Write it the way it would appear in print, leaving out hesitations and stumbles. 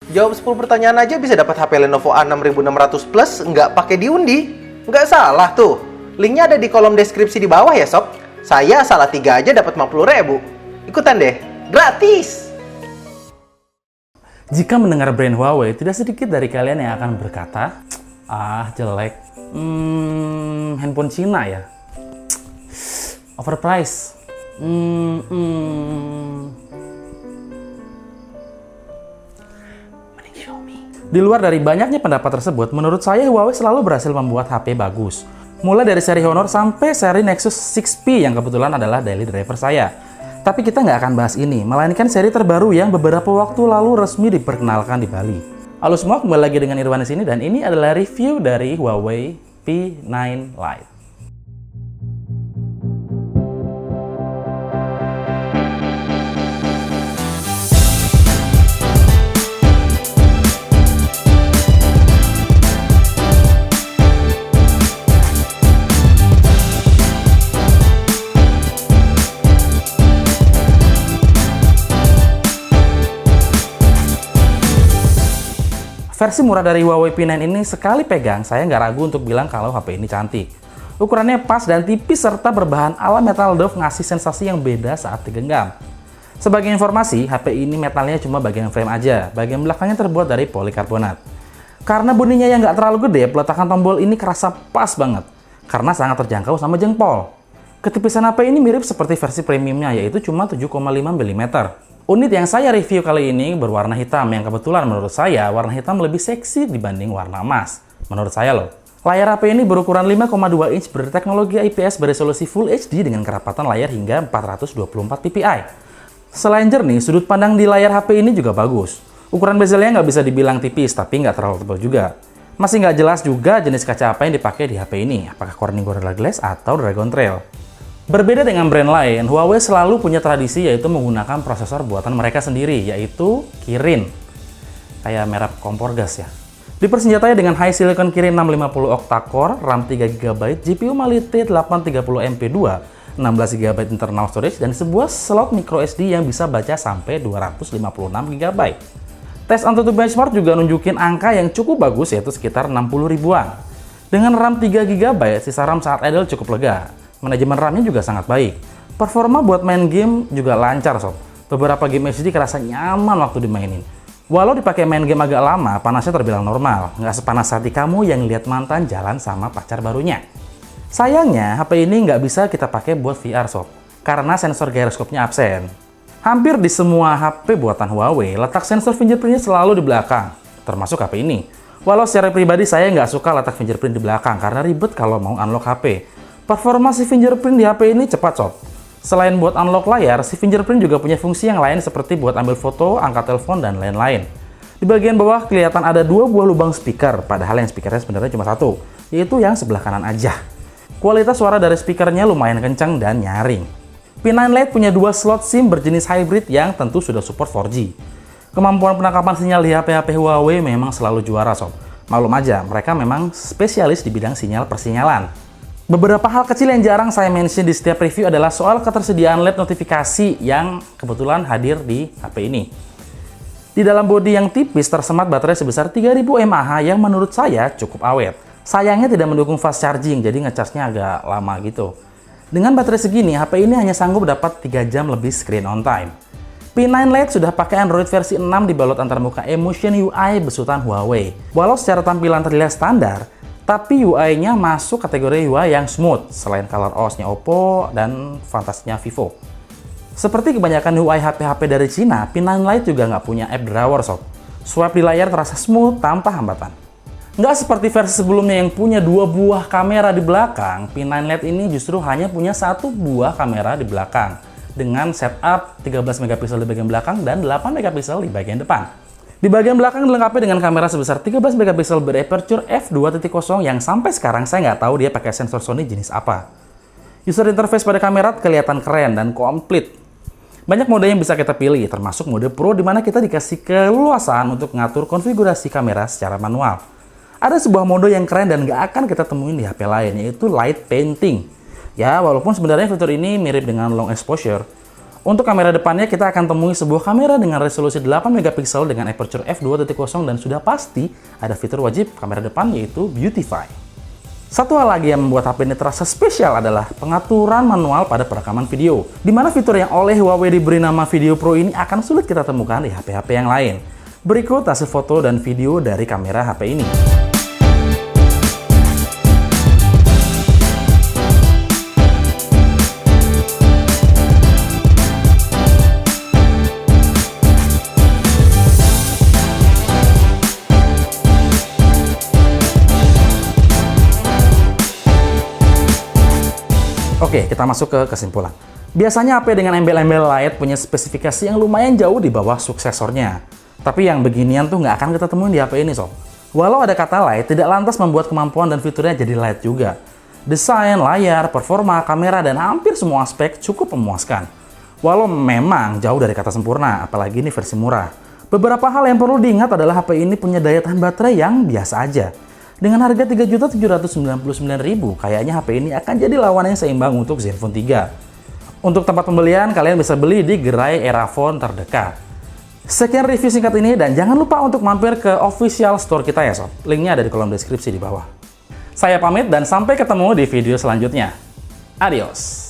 Jawab 10 pertanyaan aja bisa dapat HP Lenovo A6600 Plus nggak pakai diundi. Nggak salah tuh. Linknya ada di kolom deskripsi di bawah ya sob. Saya salah 3 aja dapat 50.000. Ikutan deh, gratis! Jika mendengar brand Huawei, tidak sedikit dari kalian yang akan berkata, ah jelek, handphone Cina ya, overpriced, mending Xiaomi. Di luar dari banyaknya pendapat tersebut, menurut saya Huawei selalu berhasil membuat HP bagus. Mulai dari seri Honor sampai seri Nexus 6P yang kebetulan adalah daily driver saya. Tapi kita nggak akan bahas ini, melainkan seri terbaru yang beberapa waktu lalu resmi diperkenalkan di Bali. Halo semua, kembali lagi dengan Irwan di sini dan ini adalah review dari Huawei P9 Lite. Versi murah dari Huawei P9 ini sekali pegang, saya nggak ragu untuk bilang kalau HP ini cantik. Ukurannya pas dan tipis serta berbahan ala metal dove ngasih sensasi yang beda saat digenggam. Sebagai informasi, HP ini metalnya cuma bagian frame aja, bagian belakangnya terbuat dari polikarbonat. Karena bodinya yang nggak terlalu gede, peletakan tombol ini kerasa pas banget, karena sangat terjangkau sama jempol. Ketipisan HP ini mirip seperti versi premiumnya, yaitu cuma 7,5 mm. Unit yang saya review kali ini berwarna hitam yang kebetulan menurut saya warna hitam lebih seksi dibanding warna emas. Menurut saya loh. Layar HP ini berukuran 5,2 inch berteknologi IPS beresolusi Full HD dengan kerapatan layar hingga 424 ppi. Selain jernih, sudut pandang di layar HP ini juga bagus. Ukuran bezelnya nggak bisa dibilang tipis tapi nggak terlalu tebal juga. Masih nggak jelas juga jenis kaca apa yang dipakai di HP ini, apakah Corning Gorilla Glass atau Dragon Trail. Berbeda dengan brand lain, Huawei selalu punya tradisi yaitu menggunakan prosesor buatan mereka sendiri, yaitu Kirin. Kayak merek kompor gas ya. Dipersenjatai dengan High Silicon Kirin 650 octa-core, RAM 3GB, GPU Mali T830MP2, 16GB internal storage, dan sebuah slot microSD yang bisa baca sampai 256GB. Tes AnTuTu Benchmark juga nunjukin angka yang cukup bagus yaitu sekitar 60 ribuan. Dengan RAM 3GB, sisa RAM saat idle cukup lega. Manajemen RAM-nya juga sangat baik. Performa buat main game juga lancar sob. Beberapa game HD kerasa nyaman waktu dimainin. Walau dipakai main game agak lama, panasnya terbilang normal. Nggak sepanas hati kamu yang lihat mantan jalan sama pacar barunya. Sayangnya, HP ini nggak bisa kita pakai buat VR sob. Karena sensor gyroscope-nya absen. Hampir di semua HP buatan Huawei, letak sensor fingerprint-nya selalu di belakang. Termasuk HP ini. Walau secara pribadi saya nggak suka letak fingerprint di belakang karena ribet kalau mau unlock HP. Performa si fingerprint di HP ini cepat sob. Selain buat unlock layar, si fingerprint juga punya fungsi yang lain seperti buat ambil foto, angkat telepon, dan lain-lain. Di bagian bawah kelihatan ada 2 buah lubang speaker, padahal yang speakernya sebenarnya cuma satu, yaitu yang sebelah kanan aja. Kualitas suara dari speakernya lumayan kencang dan nyaring. P9 Lite punya 2 slot SIM berjenis hybrid yang tentu sudah support 4G. Kemampuan penangkapan sinyal di HP-HP Huawei memang selalu juara sob. Maklum aja, mereka memang spesialis di bidang sinyal persinyalan. Beberapa hal kecil yang jarang saya mention di setiap review adalah soal ketersediaan LED notifikasi yang kebetulan hadir di HP ini. Di dalam bodi yang tipis tersemat baterai sebesar 3000 mAh yang menurut saya cukup awet. Sayangnya tidak mendukung fast charging, jadi ngecasnya agak lama gitu. Dengan baterai segini, HP ini hanya sanggup dapat 3 jam lebih screen on time. P9 Lite sudah pakai Android versi 6 dibalut antarmuka Emotion UI besutan Huawei. Walau secara tampilan terlihat standar, tapi UI-nya masuk kategori UI yang smooth, selain color OS-nya Oppo dan fantasinya Vivo. Seperti kebanyakan UI HP-HP dari Cina, P9 Lite juga nggak punya app drawer sob. Swipe di layar terasa smooth tanpa hambatan. Nggak seperti versi sebelumnya yang punya 2 buah kamera di belakang, P9 Lite ini justru hanya punya 1 buah kamera di belakang, dengan setup 13 MP di bagian belakang dan 8 MP di bagian depan. Di bagian belakang dilengkapi dengan kamera sebesar 13 MP beraperture f2.0 yang sampai sekarang saya nggak tahu dia pakai sensor Sony jenis apa. User interface pada kamera kelihatan keren dan komplit. Banyak mode yang bisa kita pilih, termasuk mode Pro di mana kita dikasih keleluasaan untuk mengatur konfigurasi kamera secara manual. Ada sebuah mode yang keren dan nggak akan kita temuin di HP lain, yaitu Light Painting. Ya, walaupun sebenarnya fitur ini mirip dengan Long Exposure, Untuk kamera depannya kita akan temui sebuah kamera dengan resolusi 8 megapiksel dengan aperture f2.0 dan sudah pasti ada fitur wajib kamera depan yaitu Beautify. Satu hal lagi yang membuat HP ini terasa spesial adalah pengaturan manual pada perekaman video, di mana fitur yang oleh Huawei diberi nama Video Pro ini akan sulit kita temukan di HP-HP yang lain. Berikut hasil foto dan video dari kamera HP ini. Oke, kita masuk ke kesimpulan. Biasanya HP dengan embel-embel light punya spesifikasi yang lumayan jauh di bawah suksesornya. Tapi yang beginian tuh nggak akan kita temuin di HP ini, sob. Walau ada kata light, tidak lantas membuat kemampuan dan fiturnya jadi light juga. Desain, layar, performa, kamera, dan hampir semua aspek cukup memuaskan. Walau memang jauh dari kata sempurna, apalagi ini versi murah. Beberapa hal yang perlu diingat adalah HP ini punya daya tahan baterai yang biasa aja. Dengan harga Rp3.799.000, kayaknya HP ini akan jadi lawan yang seimbang untuk Zenfone 3. Untuk tempat pembelian, kalian bisa beli di gerai Erafone terdekat. Sekian review singkat ini, dan jangan lupa untuk mampir ke official store kita ya sob. Linknya ada di kolom deskripsi di bawah. Saya pamit dan sampai ketemu di video selanjutnya. Adios!